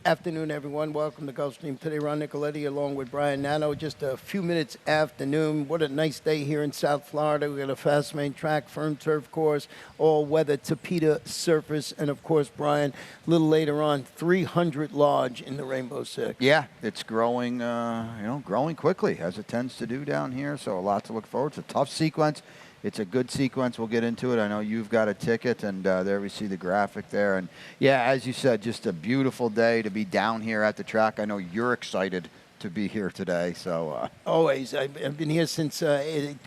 Afternoon, everyone. Welcome to Gulfstream. Today, Ron Nicoletti along with Brian Nano. Just a few minutes afternoon. What a nice day here in South Florida. We got a fast main track, firm turf course, all-weather Tapeta surface, and of course, Brian, a little later on, 300 Lodge in the Rainbow Six. Yeah, it's growing, growing quickly as it tends to do down here. So a lot to look forward to. It's a tough sequence. It's a good sequence. We'll get into it. I know you've got a ticket, and there we see the graphic there. And, yeah, as you said, just a beautiful day to be down here at the track. I know you're excited to be here today. So Always. I've been here since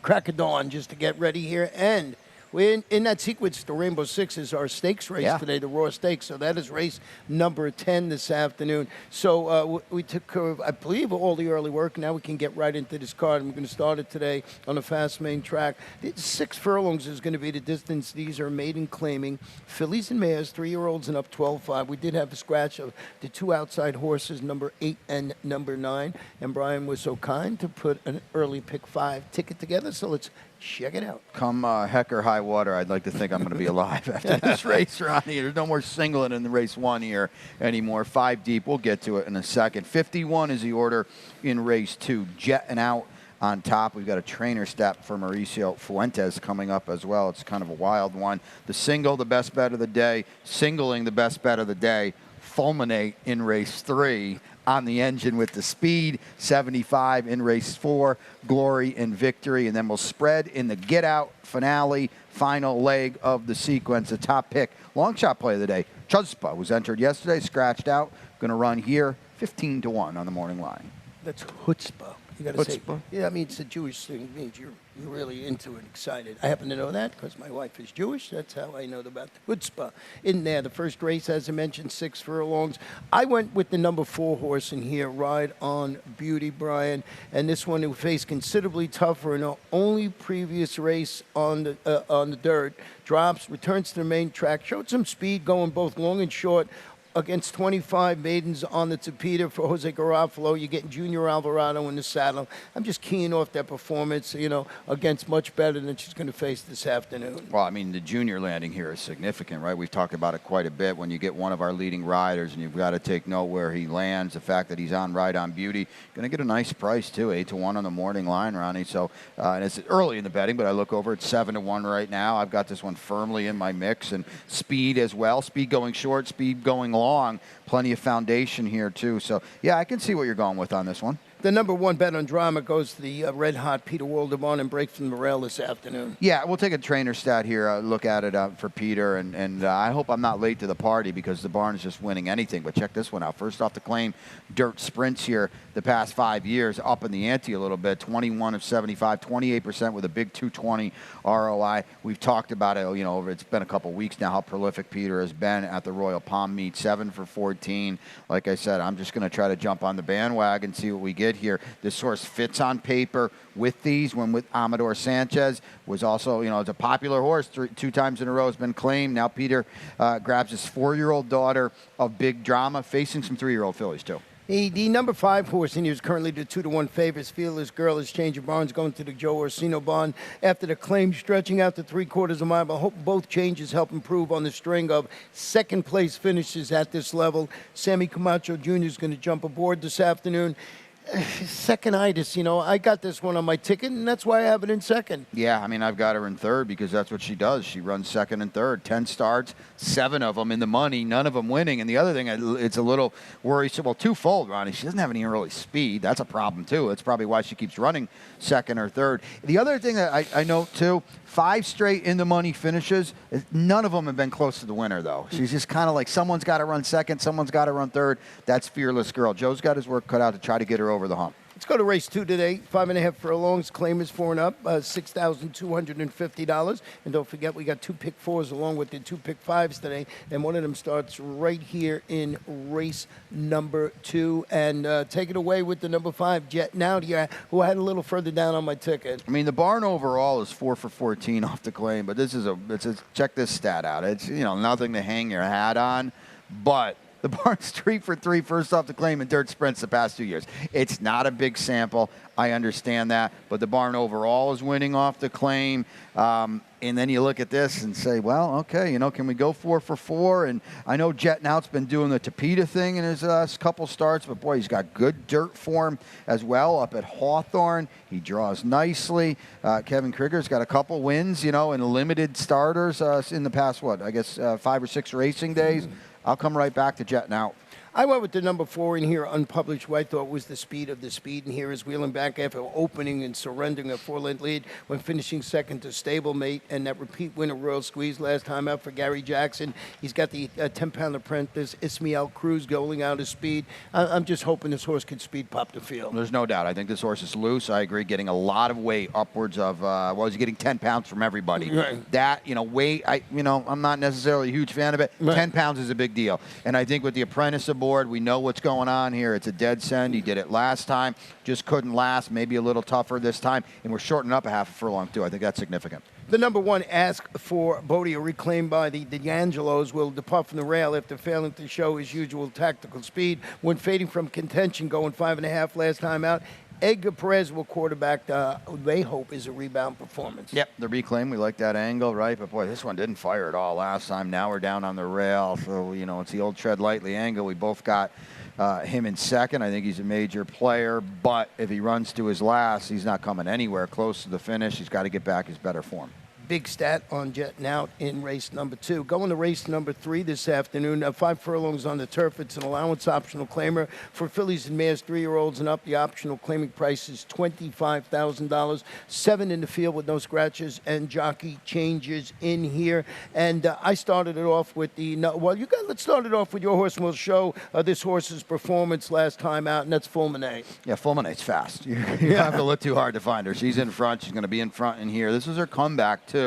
crack of dawn just to get ready here. And we're in that sequence. The Rainbow Six is our stakes race today, the Raw Stakes. So that is race number 10 this afternoon. So we took care of, I believe, all the early work. Now we can get right into this card. I'm going to start it today on the fast main track. 6 furlongs is going to be the distance. These are maiden claiming. Fillies and mares, 3-year-olds and up, 12-5. We did have a scratch of the 2 outside horses, number 8 and number 9. And Brian was so kind to put an early pick 5 ticket together. So let's check it out. come heck or high water, I'd like to think I'm going to be alive after this race, Ronnie. There's no more singling in the race 1 here anymore. 5 deep. We'll get to it in a second. 51 is the order in race 2. Jetting out on top. We've got a trainer step for Mauricio Fuentes coming up as well. It's kind of a wild one. The single, the best bet of the day. Singling, the best bet of the day. Fulminate in race 3. On the engine with the speed, 75 in race 4, Glory and Victory, and then we'll spread in the get out finale, final leg of the sequence. The top pick, long shot play of the day, Chuzpa was entered yesterday, scratched out, going to run here, 15-1 on the morning line. That's chutzpah. You got to say, Chutzpah? yeah, I mean, it's a Jewish thing. It means you're really into it, excited. I happen to know that because my wife is Jewish. That's how I know about the chutzpah. In there, the first race, as I mentioned, 6 furlongs. I went with the number 4 horse in here, Ride on Beauty, Brian. And this one, who faced considerably tougher in our only previous race on the dirt. Drops, returns to the main track, showed some speed going both long and short. Against 25 maidens on the Tapeta for Jose Garofalo. You're getting Junior Alvarado in the saddle. I'm just keying off that performance, against much better than she's going to face this afternoon. Well, I mean, the junior landing here is significant, right? We've talked about it quite a bit. When you get one of our leading riders and you've got to take note where he lands, the fact that he's on Ride on Beauty, going to get a nice price, too, 8-1 on the morning line, Ronnie. So, and it's early in the betting, but I look over at 7-1 right now. I've got this one firmly in my mix, and speed as well. Speed going short, speed going long. Plenty of foundation here, too. So, yeah, I can see what you're going with on this one. The number 1 bet on drama goes to the red-hot Peter Waldemar and break from the rail this afternoon. Yeah, we'll take a trainer stat here, look at it for Peter, and I hope I'm not late to the party because the barn is just winning anything. But check this one out. First off the claim, dirt sprints here the past 5 years, up in the ante a little bit, 21 of 75, 28% with a big 220 ROI. We've talked about it, it's been a couple weeks now how prolific Peter has been at the Royal Palm meet, 7 for 14. Like I said, I'm just going to try to jump on the bandwagon, see what we get here. This horse fits on paper with these. When with Amador Sanchez was also, it's a popular horse. 2 times in a row has been claimed. Now Peter grabs his 4-year-old daughter of Big Drama, facing some 3-year-old fillies too. The number 5 horse in here is currently the 2-1 favorite. Fearless Girl is changing barns, going to the Joe Orsino barn after the claim stretching out to 3/4 of a mile. I hope both changes help improve on the string of second-place finishes at this level. Sammy Camacho Jr. is going to jump aboard this afternoon. Second-itis, I got this one on my ticket, and that's why I have it in second. Yeah, I mean, I've got her in third because that's what she does. She runs second and third. 10 starts, 7 of them in the money, none of them winning. And the other thing, it's a little worrisome. Well, twofold, Ronnie. She doesn't have any early speed. That's a problem, too. That's probably why she keeps running second or third. The other thing that I note, too, 5 straight in the money finishes. None of them have been close to the winner, though. She's just kind of like someone's got to run second, someone's got to run third. That's Fearless Girl. Joe's got his work cut out to try to get her over the hump. Let's go to race 2 today. 5.5 furlongs. Claim is 4 and up. $6,250. And don't forget, we got 2 pick 4s along with the 2 pick 5s today. And one of them starts right here in race number 2. And take it away with the number 5, Jet Now, who I had a little further down on my ticket. I mean, the barn overall is 4 for 14 off the claim, but this is check this stat out. It's nothing to hang your hat on, but The barn's 3 for 3 first off the claim in dirt sprints the past 2 years. It's not a big sample. I understand that. But the barn overall is winning off the claim. And then you look at this and say, well, okay, can we go 4 for 4? And I know Jet Nout's been doing the Tapeta thing in his last couple starts, but boy, he's got good dirt form as well up at Hawthorne. He draws nicely. Kevin Krieger's got a couple wins, in limited starters in the past, 5 or 6 racing days. I'll come right back to Jet Nout. I went with the number 4 in here, Unpublished, who I thought was the speed of the speed. And here is wheeling back after opening and surrendering a 4-length lead when finishing second to Stablemate. And that repeat winner, Royal Squeeze, last time out for Gary Jackson. He's got the 10-pound apprentice, Ismael Cruz, going out of speed. I'm just hoping this horse can speed pop the field. There's no doubt. I think this horse is loose. I agree, getting a lot of weight, upwards of, he's getting 10 pounds from everybody. Right. That, weight, I'm not necessarily a huge fan of it. Right. 10 pounds is a big deal. And I think with the apprentice aboard, we know what's going on here. It's a dead send. He did it last time. Just couldn't last. Maybe a little tougher this time. And we're shortening up a half a furlong, too. I think that's significant. The number 1, Ask for Bodie, reclaimed by the D'Angelos, will depart from the rail after failing to show his usual tactical speed when fading from contention, going 5.5 last time out. Edgar Perez will quarterback, they hope, is a rebound performance. Yep, the reclaim, we like that angle, right? But, boy, this one didn't fire at all last time. Now we're down on the rail. So, it's the old tread lightly angle. We both got him in second. I think he's a major player. But if he runs to his last, he's not coming anywhere close to the finish. He's got to get back his better form. Big stat on Jet Nout in race number 2. Going to race number 3 this afternoon. 5 furlongs on the turf. It's an allowance optional claimer for fillies and mares 3-year-olds and up. The optional claiming price is $25,000. 7 in the field with no scratches and jockey changes in here. And I started it off with let's start it off with your horse, and we'll show this horse's performance last time out, and that's Fulminate. Yeah, Fulminate's fast. You don't have to look too hard to find her. She's in front. She's going to be in front in here. This is her comeback, too.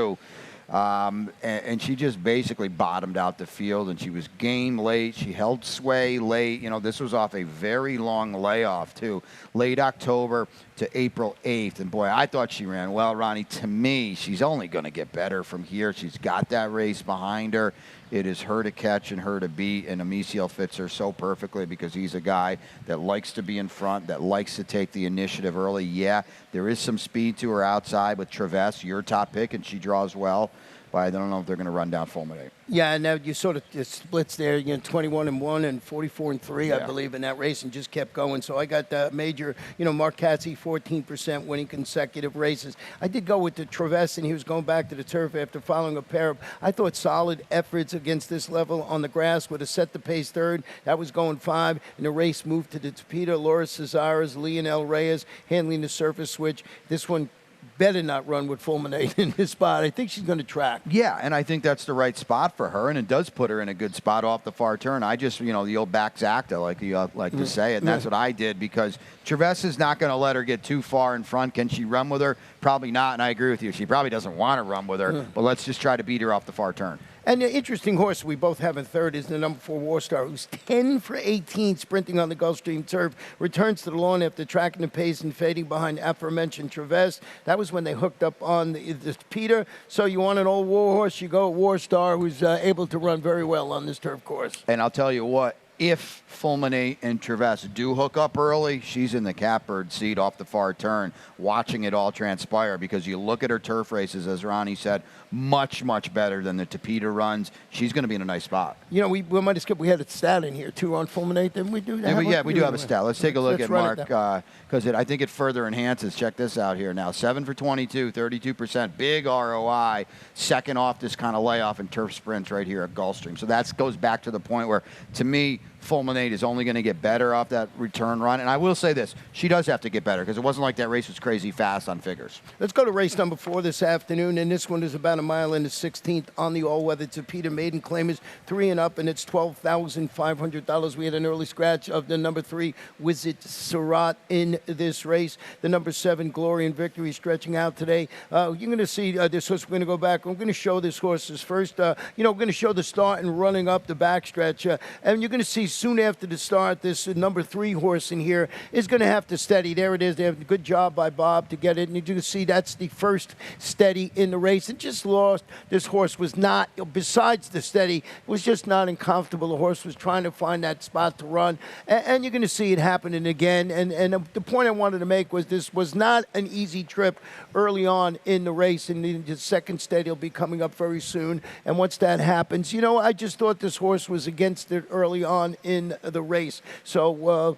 And she just basically bottomed out the field, and she was game late. She held sway late. This was off a very long layoff, too. Late October to April 8th. And, boy, I thought she ran well, Ronnie. To me, she's only going to get better from here. She's got that race behind her. It is her to catch and her to beat, and Amicio fits her so perfectly because he's a guy that likes to be in front, that likes to take the initiative early. Yeah, there is some speed to her outside with Traverse, your top pick, and she draws well. But I don't know if they're going to run down Fulminate. Yeah, now you sort of splits there, 21-1 and 44-3, I believe, in that race, and just kept going. So I got the major, Mark Katze, 14% winning consecutive races. I did go with the Traverse, and he was going back to the turf after following a pair of, I thought, solid efforts against this level on the grass with a set the pace third. That was going 5, and the race moved to the Tapeta, Laura Cesares, Leonel Reyes handling the surface switch. This one better not run with Fulminate in this spot. I think she's going to track. Yeah, and I think that's the right spot for her, and it does put her in a good spot off the far turn. I just, the old back Zacta, like you like to say it, and that's what I did because Traverse is not going to let her get too far in front. Can she run with her? Probably not, and I agree with you. She probably doesn't want to run with her, but let's just try to beat her off the far turn. And the interesting horse we both have in third is the number 4 Warstar, who's 10 for 18 sprinting on the Gulfstream turf. Returns to the lawn after tracking the pace and fading behind aforementioned Traverse. That was when they hooked up on the Peter. So you want an old war horse, you go Warstar, who's able to run very well on this turf course. And I'll tell you what, if Fulminate and Traverse do hook up early, she's in the catbird seat off the far turn, watching it all transpire because you look at her turf races, as Ronnie said, much, much better than the Tapeta runs. She's going to be in a nice spot. We might have skipped. We had a stat in here, too, on Fulminate. Didn't we do that? Yeah, we do have a stat. Let's take a look at Mark because I think it further enhances. Check this out here now. 7 for 22, 32%. Big ROI. Second off this kind of layoff in turf sprints right here at Gulfstream. So that goes back to the point where, to me, Fulminate is only going to get better off that return run. And I will say this, she does have to get better because it wasn't like that race was crazy fast on figures. Let's go to race number 4 this afternoon, and this one is about a mile in the 16th on the all-weather Tapeta. Maiden claim is 3 and up, and it's $12,500. We had an early scratch of the number 3 Wizard Surratt in this race. The number 7 Glory and Victory stretching out today. You're going to see this horse. We're going to go back. I'm going to show this horse's first. We're going to show the start and running up the backstretch, and you're going to see soon after the start, this number 3 horse in here is going to have to steady. There it is. They have a good job by Bob to get it. And you can see that's the first steady in the race. It just lost. This horse was not, besides the steady, was just not uncomfortable. The horse was trying to find that spot to run. And you're going to see it happening again. And the point I wanted to make was this was not an easy trip early on in the race. And the second steady will be coming up very soon. And once that happens, you know, I just thought this horse was against it early on in the race. So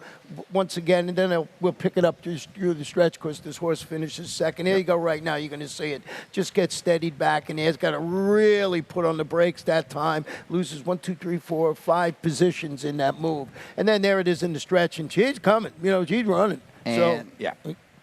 once again, and then we'll pick it up just through the stretch because this horse finishes second. There you go right now. You're going to see it. Just get steadied back in there. It's got to really put on the brakes that time. Loses 1, 2, 3, 4, 5 positions in that move. And then there it is in the stretch, and she's coming. You know, she's running. And, yeah.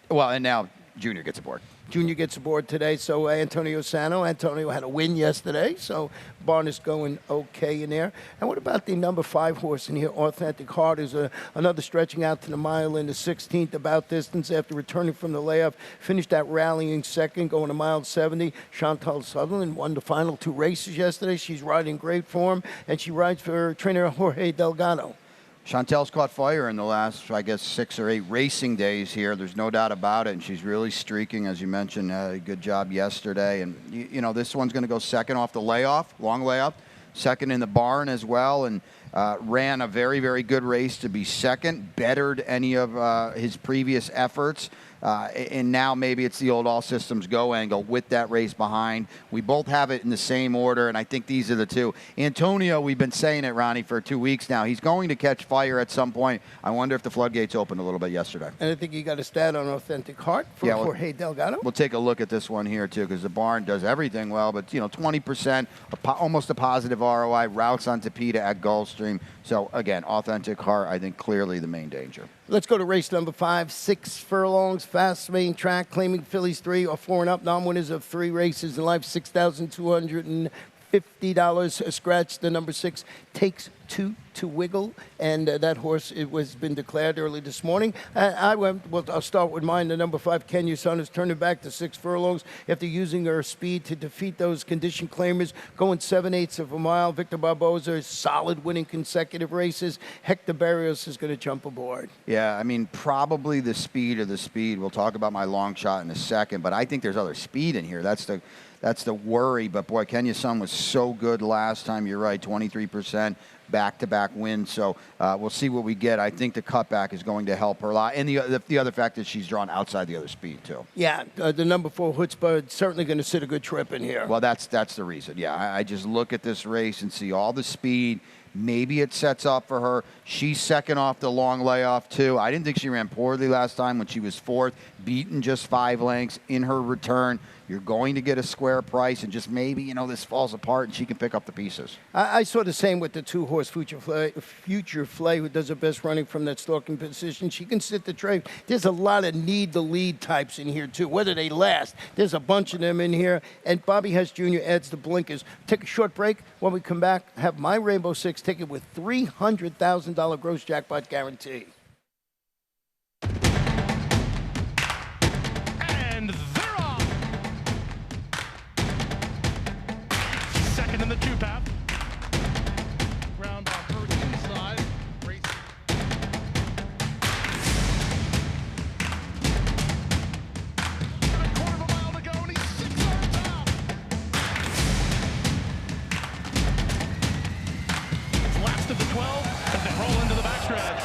Well, and now Junior gets aboard. Junior gets aboard today, so Antonio Sano. Antonio had a win yesterday, so barn is going okay in there. And what about the number 5 horse in here, Authentic Heart, is another stretching out to the mile in the 16th about distance after returning from the layoff. Finished that rallying second, going a mile 70. Chantal Sutherland won the final 2 races yesterday. She's riding great form, and she rides for trainer Jorge Delgado. Chantel's caught fire in the last, I guess, 6 or 8 racing days here. There's no doubt about it, and she's really streaking, as you mentioned. Good job yesterday. And, you know, this one's going to go second off the layoff, long layoff, second in the barn as well, and ran a very, very good race to be second, bettered any of his previous efforts. And now maybe it's the old all systems go angle with that race behind. We both have it in the same order, and I think these are the two. Antonio, we've been saying it, Ronnie, for 2 weeks now. He's going to catch fire at some point. I wonder if the floodgates opened a little bit yesterday. And I think you got a stat on Authentic Heart for Jorge Delgado. We'll take a look at this one here, too, because the barn does everything well. But, you know, 20%, almost a positive ROI, routes on Tapeta at Gulfstream. So, again, Authentic Heart, I think, clearly the main danger. Let's go to race number 5, 6 furlongs, fast main track, claiming fillies 3 or 4 and up, non-winners of 3 races in life, $6,250 a scratch. The number 6 takes 2 to wiggle, and that horse was been declared early this morning. I'll start with mine. The number 5, Kenya Sun, is turning back to 6 furlongs after using her speed to defeat those condition claimers, going 7/8 of a mile. Victor Barboza is solid, winning consecutive races. Hector Barrios is going to jump aboard. Yeah, I mean, probably the speed of the speed. We'll talk about my long shot in a second, but I think there's other speed in here. That's the worry. But, boy, Kenya Sun was so good last time. You're right, 23%. Back-to-back wins, so we'll see what we get. I think the cutback is going to help her a lot, and the other fact is she's drawn outside the other speed too. Yeah, the number 4 Chutzpah is certainly going to sit a good trip in here. Well, that's the reason. Yeah, I just look at this race and see all the speed. Maybe it sets up for her. She's second off the long layoff, too. I didn't think she ran poorly last time when she was 4th, beaten just 5 lengths in her return. You're going to get a square price, and just maybe, you know, this falls apart and she can pick up the pieces. I saw the same with the 2-horse Future Flay, who does her best running from that stalking position. She can sit the trade. There's a lot of need-the-lead types in here, too, whether they last. There's a bunch of them in here, and Bobby Hess Jr. adds the blinkers. Take a short break. When we come back, have my Rainbow Six ticket with $300,000 gross jackpot guarantee. And they're off. Second in the 2-path. Ground ball first inside. Race. And a quarter of a mile to go, and he's 6 yards out. It's last of the 12 as they roll into the backstretch.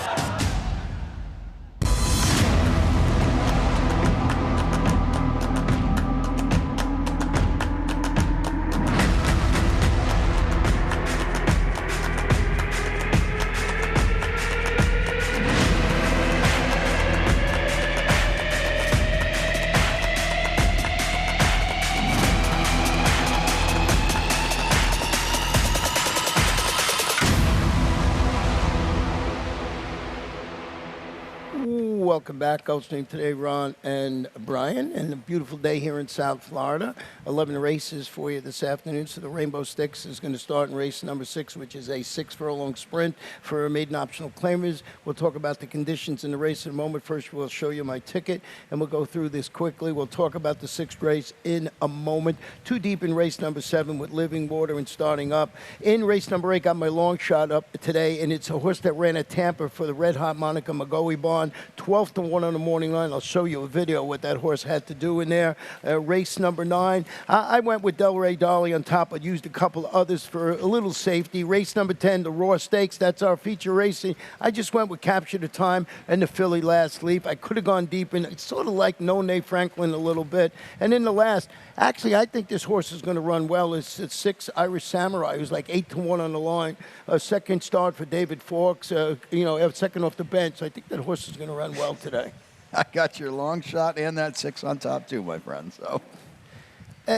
Welcome back, Gulfstream. Today, Ron and Brian, and a beautiful day here in South Florida. 11 races for you this afternoon. So the Rainbow Sticks is going to start in race number 6, which is a 6-furlong sprint for maiden optional claimers. We'll talk about the conditions in the race in a moment. First, we'll show you my ticket, and we'll go through this quickly. We'll talk about the 6th race in a moment. 2 deep in race number 7 with Living Water and starting up. In race number 8, got my long shot up today, and it's a horse that ran at Tampa for the Red Hot Monica McGoey Barn. 12-1 on the morning line. I'll show you a video what that horse had to do in there. Race number 9, I went with Delray Dolly on top. I used a couple others for a little safety. Race number 10, the Raw Stakes. That's our feature racing. I just went with Capture the Time and the Philly Last Leap. I could have gone deep in. It's sort of like No Nay Franklin a little bit. And in the last, actually, I think this horse is going to run well. It's 6 Irish Samurai, who's like 8-1 on the line. A second start for David Fawkes. Second off the bench. I think that horse is going to run well today. I got your long shot and that 6 on top too, my friend. So.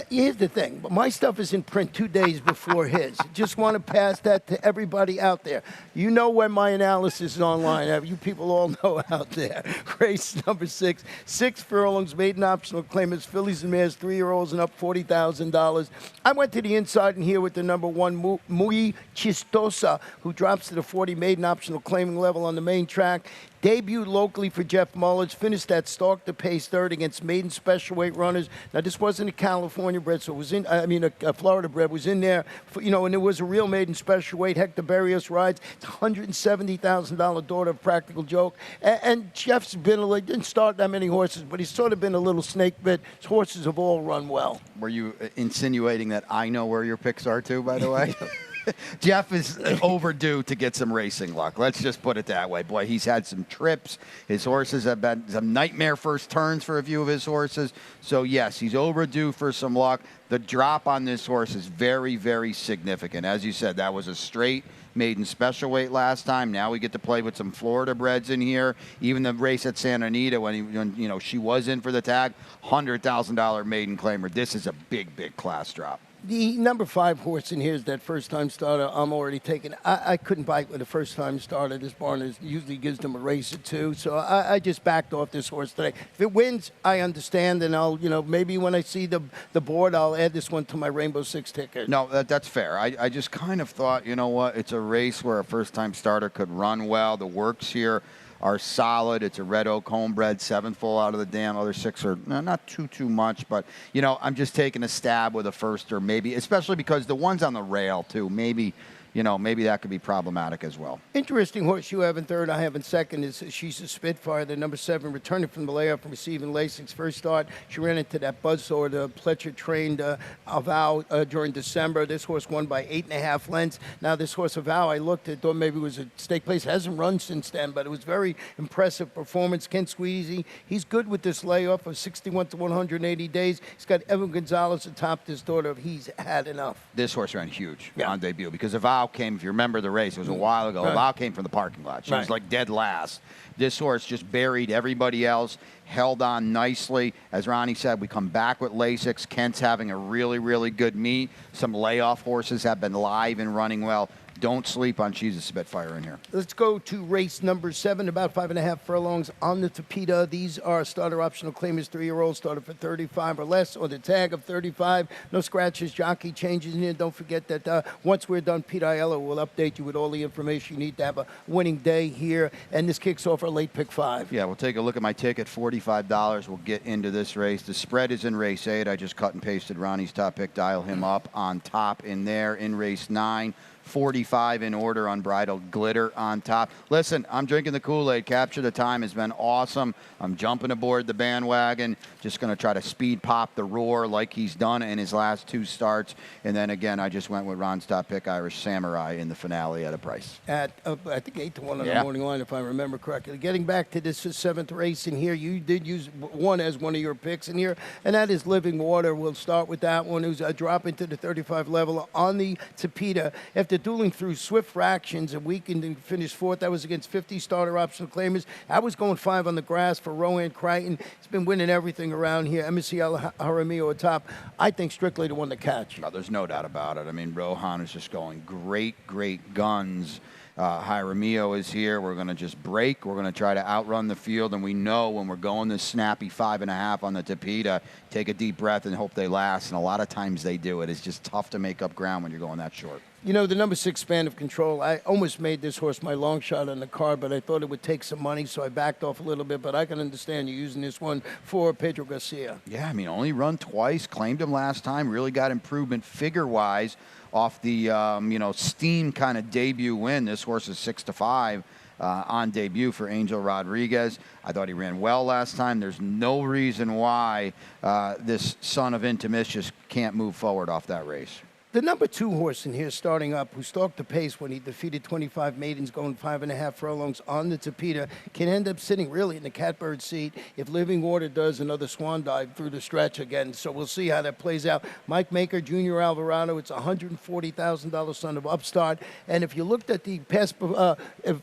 Here's the thing. My stuff is in print 2 days before his. Just want to pass that to everybody out there. You know when my analysis is online. You people all know out there. Race number 6. 6 furlongs, maiden optional claimants, fillies and mares, 3-year-olds and up, $40,000. I went to the inside in here with the number 1, Muy Chistosa, who drops to the 40 maiden optional claiming level on the main track. Debuted locally for Jeff Mullins, finished that stalk to pace third against maiden special weight runners. Now, this wasn't a California bred, so it was a Florida bred was in there, and it was a real maiden special weight. Hector Berrios rides. It's $170,000 daughter of Practical Joke. And Jeff's didn't start that many horses, but he's sort of been a little snake bit. His horses have all run well. Were you insinuating that I know where your picks are too, by the way? Jeff is overdue to get some racing luck. Let's just put it that way. Boy, he's had some trips. His horses have been some nightmare first turns for a few of his horses. So, yes, he's overdue for some luck. The drop on this horse is very, very significant. As you said, that was a straight maiden special weight last time. Now we get to play with some Florida breds in here. Even the race at Santa Anita when she was in for the tag, $100,000 maiden claimer. This is a big, big class drop. The number 5 horse in here is that first-time starter. I'm already taking. I couldn't bite with a first-time starter. This barn usually gives them a race or two, so I just backed off this horse today. If it wins, I understand, and I'll, maybe when I see the board, I'll add this one to my Rainbow 6 ticket. No, that's fair. I just kind of thought, you know what, it's a race where a first-time starter could run well. The works here are solid. It's a Red Oak homebred, 7 full out of the dam. Other 6 are not too much, but I'm just taking a stab with a first, or maybe, especially because the ones on the rail too. Maybe that could be problematic as well. Interesting horse you have in third, I have in second. She's a Spitfire, the number 7, returning from the layoff from receiving Lasix. First start, she ran into that buzzsaw, the Pletcher-trained Avow during December. This horse won by 8.5 lengths. Now this horse Avow, I looked at, thought maybe it was a stake place. Hasn't run since then, but it was very impressive performance. Ken Squeezy, he's good with this layoff of 61 to 180 days. He's got Evan Gonzalez atop this daughter of He's Had Enough. This horse ran huge on debut because Avow came, if you remember the race, it was a while ago. Avow came from the parking lot. She was like dead last. This horse just buried everybody else, held on nicely. As Ronnie said, we come back with Lasix. Kent's having a really, really good meet. Some layoff horses have been live and running well. Don't sleep on She's a Spitfire in here. Let's go to race number 7, about 5.5 furlongs on the Tapeta. These are starter optional claimers, 3-year-olds started for 35 or less, or the tag of 35. No scratches, jockey changes in here. Don't forget that once we're done, Pete Aiello will update you with all the information you need to have a winning day here. And this kicks off our late pick 5. Yeah, we'll take a look at my ticket, $45. We'll get into this race. The spread is in race 8. I just cut and pasted Ronnie's top pick, dial him up on top in there. In race 9, 45 in order, Unbridled Glitter on top. Listen, I'm drinking the Kool-Aid. Capture the Time has been awesome. I'm jumping aboard the bandwagon. Just going to try to speed pop the Roar like he's done in his last 2 starts. And then again, I just went with Ron's top pick, Irish Samurai, in the finale at a price. At, I think 8-1 on the morning line, if I remember correctly. Getting back to this 7th race in here, you did use one as one of your picks in here, and that is Living Water. We'll start with that one, who's dropping to the 35 level on the Tapeta. After dueling through swift fractions a weekend and finished 4th, that was against 50 starter optional claimers. I was going 5 on the grass for Rowan Crichton. He's been winning everything around here. MSC Jaramillo atop. I think strictly the one to catch. No, there's no doubt about it. I mean, Rohan is just going great guns. Jaramillo is here. We're going to just break. We're going to try to outrun the field, and we know when we're going this snappy 5.5 on the Tapeta, take a deep breath and hope they last, and a lot of times they do it. It's just tough to make up ground when you're going that short. You know, the number 6 Span of Control, I almost made this horse my long shot on the card, but I thought it would take some money, so I backed off a little bit. But I can understand you using this one for Pedro Garcia. Yeah, I mean, only run twice, claimed him last time, really got improvement figure-wise off the, steam kind of debut win. This horse is 6-5 on debut for Angel Rodriguez. I thought he ran well last time. There's no reason why this son of Intimus just can't move forward off that race. The number 2 horse in here starting up, who stalked the pace when he defeated 25 maidens going 5.5 furlongs on the Tapeta, can end up sitting really in the catbird seat if Living Water does another swan dive through the stretch again. So we'll see how that plays out. Mike Maker, Junior Alvarado, it's a $140,000 son of Upstart. And if you looked at the past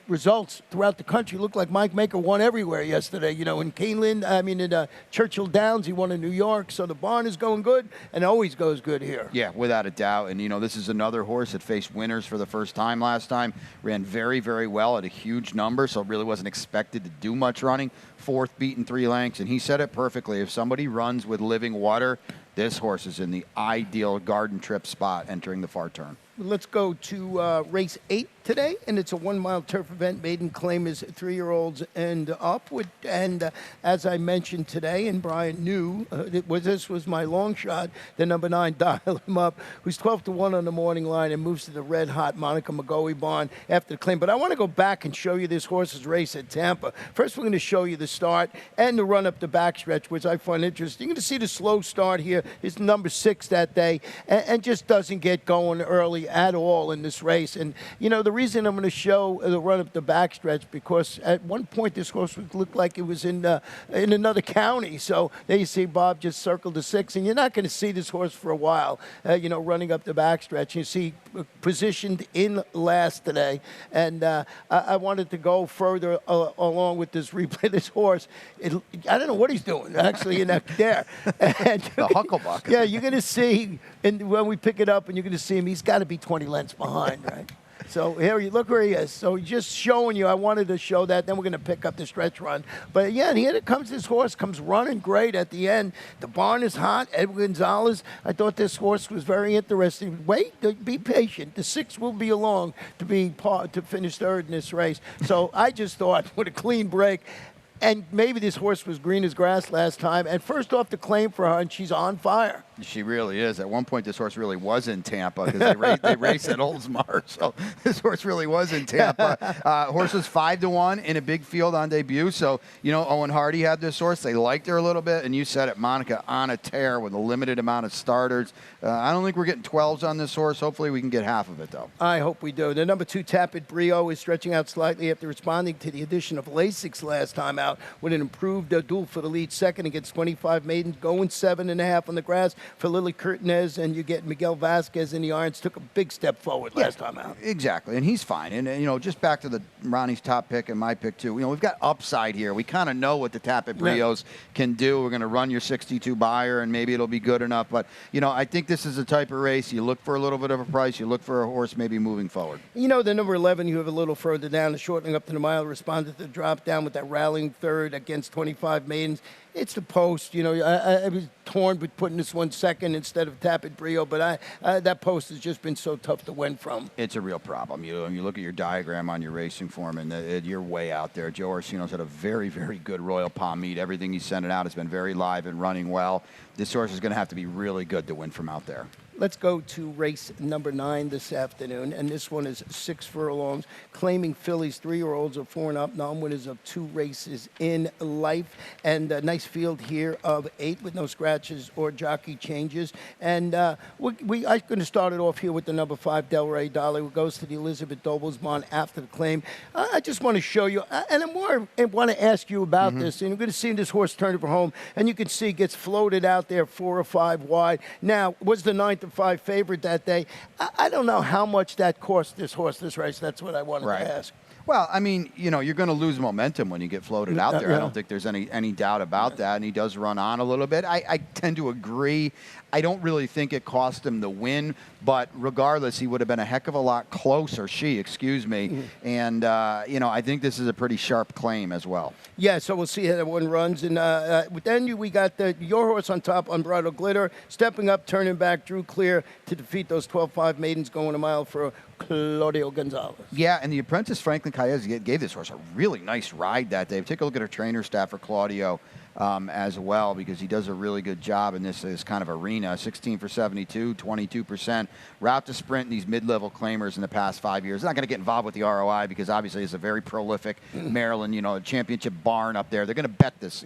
results throughout the country, it looked like Mike Maker won everywhere yesterday. You know, in in Churchill Downs, he won in New York. So the barn is going good and always goes good here. Yeah, without a doubt. And, this is another horse that faced winners for the first time last time. Ran very, very well at a huge number, so really wasn't expected to do much running. 4th beaten 3 lengths, and he said it perfectly. If somebody runs with Living Water, this horse is in the ideal garden trip spot entering the far turn. Let's go to race 8 today, and it's a 1-mile turf event. Maiden claim is 3-year-olds and upward. And as I mentioned today, and Brian knew this was my long shot, the number 9 Dial Him Up, who's 12-1 on the morning line and moves to the red-hot Monica McGoey barn after the claim. But I want to go back and show you this horse's race at Tampa. First, we're going to show you the start and the run up the backstretch, which I find interesting. You're going to see the slow start here. It's number 6 that day, and just doesn't get going early at all in this race. And, the reason I'm going to show the run up the backstretch, because at one point this horse looked like it was in another county. So there you see Bob just circled the 6, and you're not going to see this horse for a while, running up the backstretch. You see positioned in last today, and I wanted to go further along with this replay. This horse, I don't know what he's doing, actually, in there. And the hucklebuck. Yeah, you're going to see, and when we pick it up, and you're going to see him, he's got to be 20 lengths behind, right? So here, you look where he is. So just showing you, I wanted to show that. Then we're going to pick up the stretch run. But yeah, and here it comes. This horse comes running great at the end. The barn is hot. Edwin Gonzalez, I thought this horse was very interesting. Wait, be patient. The 6 will be along to finish 3rd in this race. So I just thought, with a clean break, and maybe this horse was green as grass last time. And first off, the claim for her, and she's on fire. She really is. At one point, this horse really was in Tampa because they race at Oldsmar. So this horse really was in Tampa. Horse was 5-1 in a big field on debut. So, Owen Hardy had this horse. They liked her a little bit. And you said it, Monica on a tear with a limited amount of starters. I don't think we're getting 12s on this horse. Hopefully we can get half of it, though. I hope we do. The number 2 Tapit Brio is stretching out slightly after responding to the addition of Lasix last time out with an improved duel for the lead second against 25 maidens, going 7.5 on the grass for Lily Curtinez, and you get Miguel Vasquez in the irons. Took a big step forward last time out. Exactly, and he's fine. And just back to Ronnie's top pick and my pick too. We've got upside here. We kind of know what the Tapit Brios can do. We're going to run your 62 buyer, and maybe it'll be good enough. But I think this is a type of race you look for a little bit of a price. You look for a horse maybe moving forward. The number 11 you have a little further down, the shortening up to the mile, responded to the drop down with that rallying 3rd against 25 maidens. It's the post. I was torn with putting this one second instead of Tapit Brio, but that post has just been so tough to win from. It's a real problem. You look at your diagram on your racing form, and you're way out there. Joe Orsino's had a very, very good Royal Palm meet. Everything he's sending out has been very live and running well. This horse is going to have to be really good to win from out there. Let's go to race number 9 this afternoon, and this one is 6 furlongs, claiming fillies, 3-year-olds are 4 and up, non-winners of 2 races in life, and a nice field here of 8 with no scratches or jockey changes. And I'm going to start it off here with the number 5 Delray Dolly, who goes to the Elizabeth Dobles barn after the claim. I just want to show you, and I want to ask you about this, and you're going to see this horse turn it for home, and you can see it gets floated out there 4 or 5 wide. Now, was the 9-5 favorite that day. I don't know how much that cost this horse this race. That's what I wanted to ask. Well, I mean, you're going to lose momentum when you get floated out there. Yeah. I don't think there's any doubt about that. And he does run on a little bit. I tend to agree. I don't really think it cost him the win, but regardless, he would have been a heck of a lot closer. Excuse me. And I think this is a pretty sharp claim as well. Yeah, so we'll see how that one runs. And then we got your horse on top, Unbridled Glitter, stepping up, turning back, drew clear to defeat those 12-5 maidens going a mile for Claudio Gonzalez. Yeah, and the apprentice, Franklin Calles, gave this horse a really nice ride that day. Take a look at her trainer staff for Claudio as well, because he does a really good job in this kind of arena. 16 for 72, 22%. Route to sprint in these mid-level claimers in the past 5 years. Not going to get involved with the ROI because obviously it's a very prolific Maryland, championship barn up there. They're going to bet this,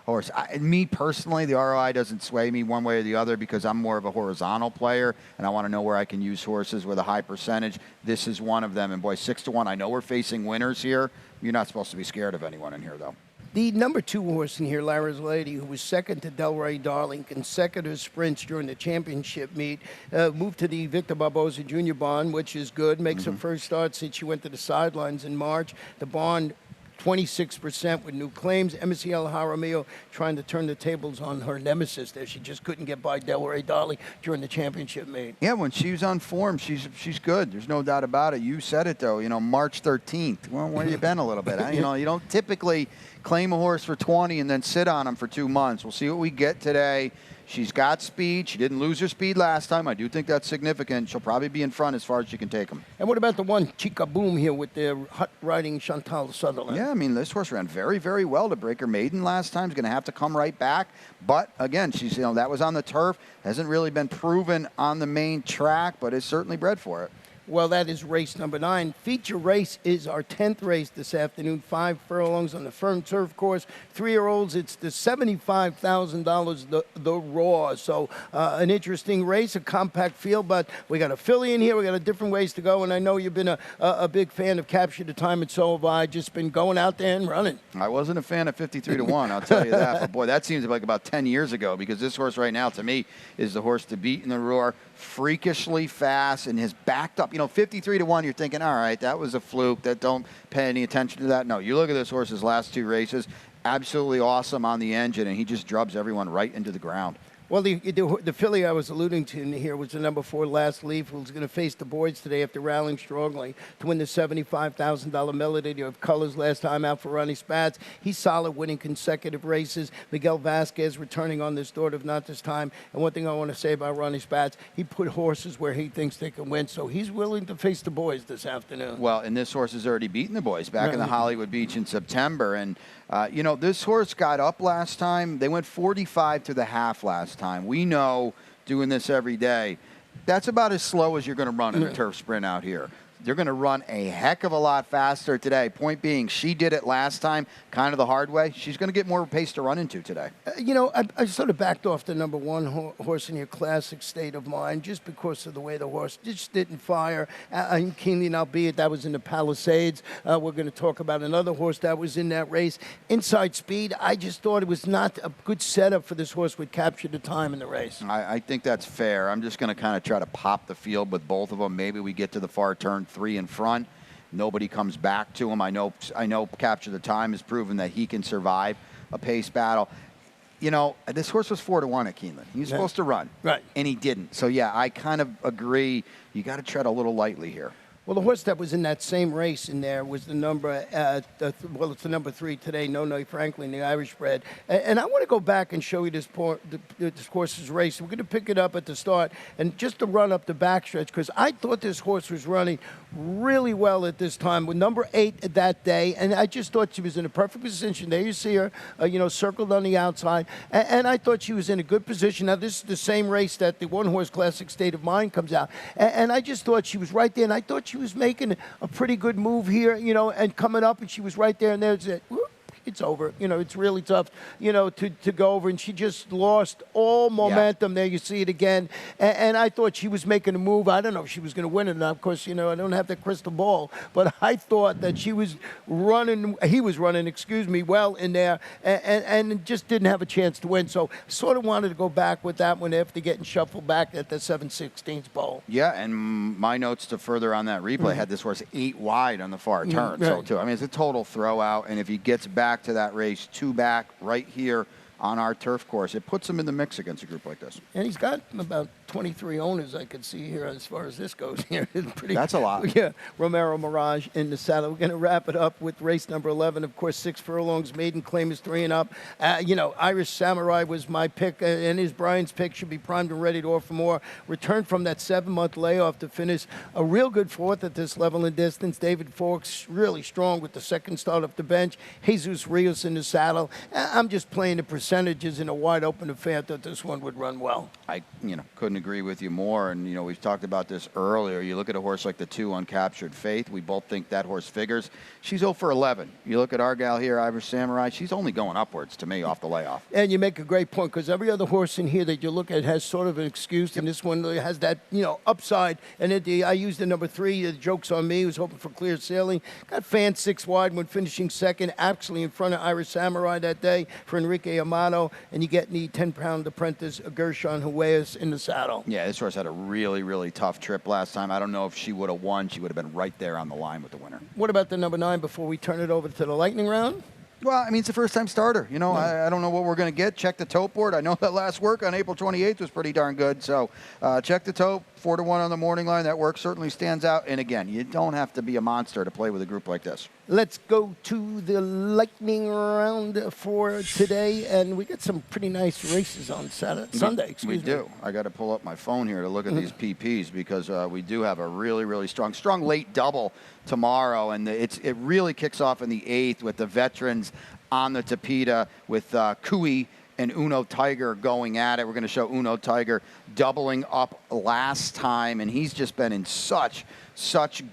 horse. Me personally, the ROI doesn't sway me one way or the other because I'm more of a horizontal player and I want to know where I can use horses with a high percentage. This is one of them. And boy, 6-1. I know we're facing winners here. You're not supposed to be scared of anyone in here, though. The number 2 horse in here, Lara's Lady, who was second to Delray Darling, consecutive sprints during the championship meet, moved to the Victor Barboza Jr. barn, which is good. Makes her first start since she went to the sidelines in March. The barn 26% with new claims. MSCL Jaramillo trying to turn the tables on her nemesis there. She just couldn't get by Delray Darling during the championship meet. Yeah, when she's on form, she's good. There's no doubt about it. You said it, though. March 13th. Well, where have you been a little bit? You don't typically claim a horse for 20 and then sit on him for 2 months. We'll see what we get today. She's got speed. She didn't lose her speed last time. I do think that's significant. She'll probably be in front as far as she can take him. And what about the one, Chica Boom, here with the hot riding Chantal Sutherland? Yeah, I mean, this horse ran very, very well to break her maiden last time. She's going to have to come right back. But, again, she's that was on the turf. Hasn't really been proven on the main track, but is certainly bred for it. Well, that is race number 9. Feature race is our 10th race this afternoon. 5 furlongs on the firm turf course. 3-year-olds, it's the $75,000, the raw. So an interesting race, a compact field, but we got a filly in here. We got a different ways to go, and I know you've been a big fan of Capture the Time, and so have I. Just been going out there and running. I wasn't a fan of 53-1, I'll tell you that. But, boy, that seems like about 10 years ago because this horse right now, to me, is the horse to beat in the Roar. Freakishly fast and has backed up. 53-1, you're thinking, all right, that was a fluke. That don't pay any attention to that. No, you look at this horse's last 2 races, absolutely awesome on the engine, and he just drubs everyone right into the ground. Well, the filly I was alluding to in here was the number 4 Last Leaf, who's going to face the Boyds today after rallying strongly to win the $75,000 Melody of Colors last time out for Ronnie Spatz. He's solid, winning consecutive races. Miguel Vasquez returning on this daughter of not this time. And one thing I want to say about Ronnie Spatz, he put horses where he thinks they can win, so he's willing to face the Boys this afternoon. Well, and this horse has already beaten the Boys back in the Hollywood Beach in September. And, this horse got up last time. They went 45 to the half last time. We know, doing this every day, that's about as slow as you're going to run in a turf sprint out here. They're going to run a heck of a lot faster today. Point being, she did it last time kind of the hard way. She's going to get more pace to run into today. I sort of backed off the number 1 horse in your Classic State of Mind just because of the way the horse just didn't fire. Keenly, albeit that was in the Palisades. We're going to talk about another horse that was in that race. Inside Speed, I just thought it was not a good setup for this horse would capture the time in the race. I think that's fair. I'm just going to kind of try to pop the field with both of them. Maybe we get to the far turn 3 in front. Nobody comes back to him. I know Capture the Time has proven that he can survive a pace battle. This horse was 4-1 at Keeneland. He was supposed to run. Right. And he didn't. So, yeah, I kind of agree. You got to tread a little lightly here. Well, the horse that was in that same race in there was the number, it's the number 3 today, No Franklin, the Irish bred. And I want to go back and show you this horse's race. We're going to pick it up at the start and just to run up the backstretch because I thought this horse was running really well at this time with number 8 that day. And I just thought she was in a perfect position. There you see her, circled on the outside. And I thought she was in a good position. Now, this is the same race that the 1-horse Classic State of Mind comes out. And I just thought she was right there. And I thought she was making a pretty good move here, and coming up, and she was right there, and there's it. it's over. You know, it's really tough, you know, to go over. And she just lost all momentum. There you see it again. And I thought she was making a move. I don't know if she was going to win it or not. Of course, you know, I don't have the crystal ball. But I thought that he was running, well in there and just didn't have a chance to win. So sort of wanted to go back with that one after getting shuffled back at the 7/16 bowl. Yeah, and my notes to further on that replay had this horse 8 wide on the far turn. Right. So, too, I mean, it's a total throwout. And if he gets back to that race, 2 back right here on our turf course, it puts him in the mix against a group like this. And he's got about 23 owners I could see here as far as this goes here. That's a lot. Yeah, Romero Mirage in the saddle. We're going to wrap it up with race number 11. Of course, 6 furlongs, maiden claim is 3 and up. You know, Irish Samurai was my pick, and is Brian's pick. Should be primed and ready to offer more. Returned from that 7-month layoff to finish a real good 4th at this level and distance. David Fawkes really strong with the second start off the bench. Jesus Rios in the saddle. I'm just playing the percentages in a wide open affair that this one would run well. I, couldn't agree with you more. And, we've talked about this earlier. You look at a horse like the 2 Uncaptured Faith. We both think that horse figures. She's 0 for 11. You look at our gal here, Irish Samurai. She's only going upwards to me off the layoff. And you make a great point because every other horse in here that you look at has sort of an excuse, and this one has that, upside. And I used the number 3. The joke's on me. Was hoping for clear sailing. Got fan 6 wide when finishing second, actually in front of Irish Samurai that day for Enrique Amato. And you get the 10-pound apprentice Gershon Hueas in the saddle. Yeah, this horse had a really, really tough trip last time. I don't know if she would have won. She would have been right there on the line with the winner. What about the number 9 before we turn it over to the lightning round? Well, I mean, it's a first-time starter. I don't know what we're going to get. Check the tote board. I know that last work on April 28th was pretty darn good. So check the tote. 4-1 on the morning line. That work certainly stands out. And again, you don't have to be a monster to play with a group like this. Let's go to the lightning round for today, and we got some pretty nice races on Sunday. We do. I got to pull up my phone here to look at these PPs because we do have a really, really strong late double tomorrow, and it really kicks off in the 8th with the veterans on the Tapeta with Cooey and Uno Tiger going at it. We're going to show Uno Tiger doubling up last time, and he's just been in such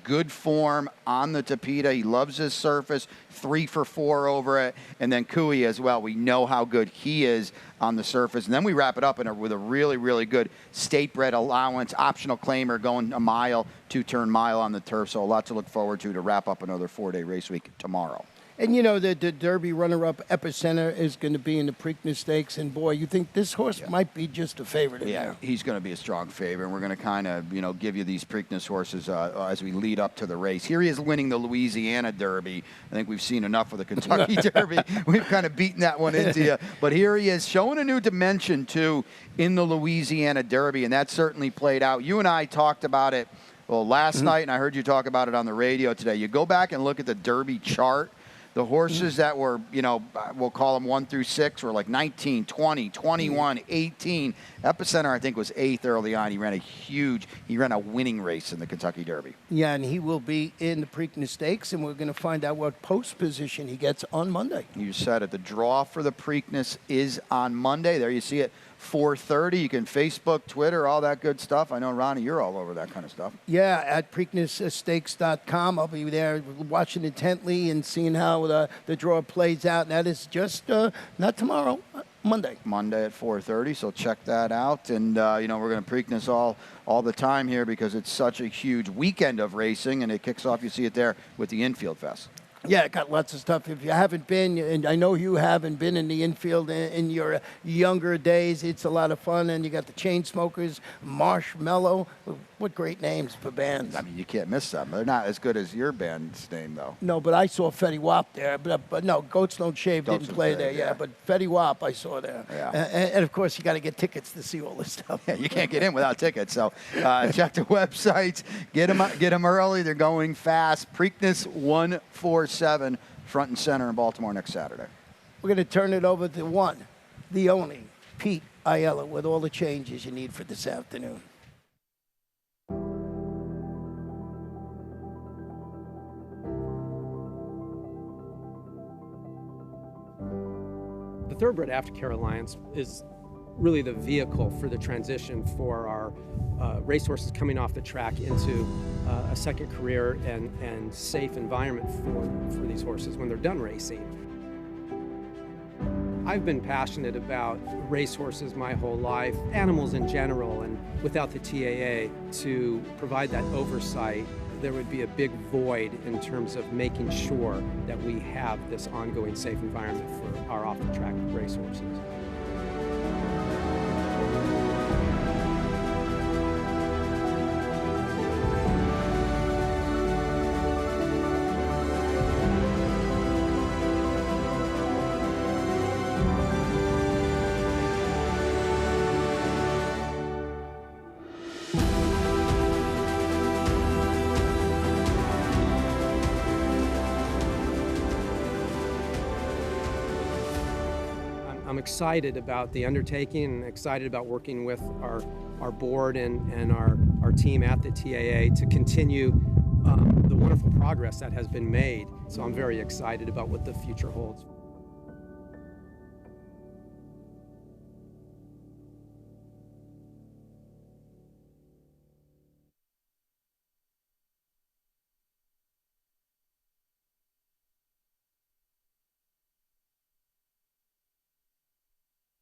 good form on the Tapeta. He loves his surface, 3 for 4 over it. And then Cooey as well. We know how good he is on the surface. And then we wrap it up with a really, really good state-bred allowance, optional claimer going a mile, 2-turn mile on the turf. So a lot to look forward to wrap up another 4-day race week tomorrow. And the Derby runner-up Epicenter is going to be in the Preakness Stakes. And, boy, you think this horse might be just a favorite in there. He's going to be a strong favorite. And we're going to kind of, give you these Preakness horses as we lead up to the race. Here he is winning the Louisiana Derby. I think we've seen enough of the Kentucky Derby. We've kind of beaten that one into you. But here he is showing a new dimension, too, in the Louisiana Derby. And that certainly played out. You and I talked about it, last night, and I heard you talk about it on the radio today. You go back and look at the Derby chart. The horses that were, we'll call them 1 through 6, were like 19, 20, 21, 18. Epicenter, I think, was 8th early on. He ran a winning race in the Kentucky Derby. Yeah, and he will be in the Preakness Stakes, and we're going to find out what post position he gets on Monday. You said it. The draw for the Preakness is on Monday. There you see it. 4:30. You can Facebook, Twitter, all that good stuff. I know, Ronnie, you're all over that kind of stuff. Yeah, at PreaknessStakes.com. I'll be there watching intently and seeing how the draw plays out. And that is just not tomorrow, Monday. Monday at 4:30, so check that out. And, we're going to Preakness all the time here because it's such a huge weekend of racing, and it kicks off, you see it there, with the Infield Fest. Yeah, it got lots of stuff. If you haven't been, and I know you haven't been in the infield in your younger days, it's a lot of fun. And you got the Chainsmokers, Marshmello. What great names for bands. I mean, you can't miss them. They're not as good as your band's name, though. No, but I saw Fetty Wap there. But no, Goats Don't Shave didn't play there. Yeah, but Fetty Wap I saw there. Yeah. And of course, you got to get tickets to see all this stuff. Yeah, you can't get in without tickets. So check the websites. Get them early. They're going fast. Preakness 147, front and center in Baltimore next Saturday. We're going to turn it over to one, the only, Pete Aiella, with all the changes you need for this afternoon. The Thoroughbred Aftercare Alliance is really the vehicle for the transition for our racehorses coming off the track into a second career and safe environment for these horses when they're done racing. I've been passionate about racehorses my whole life, animals in general, and without the TAA to provide that oversight, there would be a big void in terms of making sure that we have this ongoing safe environment for our off-the-track racehorses. I'm excited about the undertaking and excited about working with our board and our team at the TAA to continue the wonderful progress that has been made. So I'm very excited about what the future holds.